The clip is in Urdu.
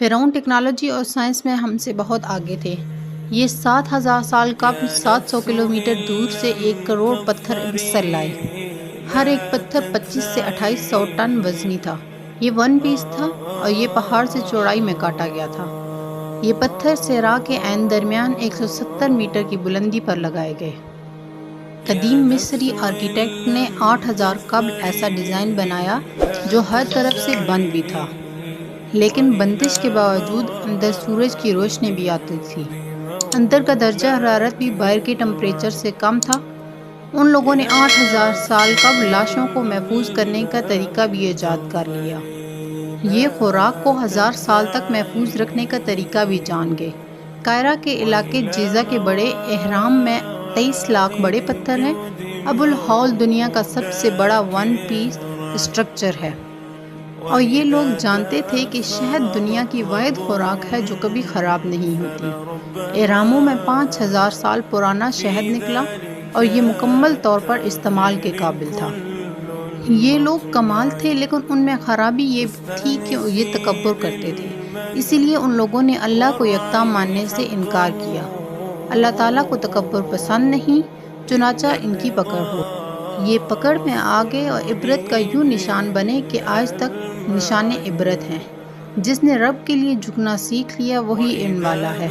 فرعون ٹیکنالوجی اور سائنس میں ہم سے بہت آگے تھے۔ یہ 7,000 سال قبل 700 کلومیٹر دور سے 1 کروڑ پتھر مصر لائے۔ ہر ایک پتھر 25 سے 2800 ٹن وزنی تھا۔ یہ ون پیس تھا اور یہ پہاڑ سے چوڑائی میں کاٹا گیا تھا۔ یہ پتھر صحرا کے عین درمیان 170 میٹر کی بلندی پر لگائے گئے۔ قدیم مصری آرکیٹیکٹ نے 8000 قبل ایسا ڈیزائن بنایا جو ہر طرف سے بند بھی تھا، لیکن بندش کے باوجود اندر سورج کی روشنی بھی آتی تھی۔ اندر کا درجہ حرارت بھی باہر کے ٹمپریچر سے کم تھا۔ ان لوگوں نے 8000 سال قبل لاشوں کو محفوظ کرنے کا طریقہ بھی ایجاد کر لیا۔ یہ خوراک کو 1000 سال تک محفوظ رکھنے کا طریقہ بھی جان گئے۔ قاہرہ کے علاقے جیزہ کے بڑے اہرام میں 23 لاکھ بڑے پتھر ہیں۔ ابو الہول دنیا کا سب سے بڑا ون پیس اسٹرکچر ہے، اور یہ لوگ جانتے تھے کہ شہد دنیا کی واحد خوراک ہے جو کبھی خراب نہیں ہوتی۔ اہراموں میں 5000 سال پرانا شہد نکلا اور یہ مکمل طور پر استعمال کے قابل تھا۔ یہ لوگ کمال تھے، لیکن ان میں خرابی یہ تھی کہ یہ تکبر کرتے تھے۔ اسی لیے ان لوگوں نے اللہ کو یکتا ماننے سے انکار کیا۔ اللہ تعالیٰ کو تکبر پسند نہیں، چنانچہ ان کی پکڑ ہو۔ یہ پکڑ میں آ گئے اور عبرت کا یوں نشان بنے کہ آج تک نشان عبرت ہیں۔ جس نے رب کے لیے جھکنا سیکھ لیا وہی علم والا ہے۔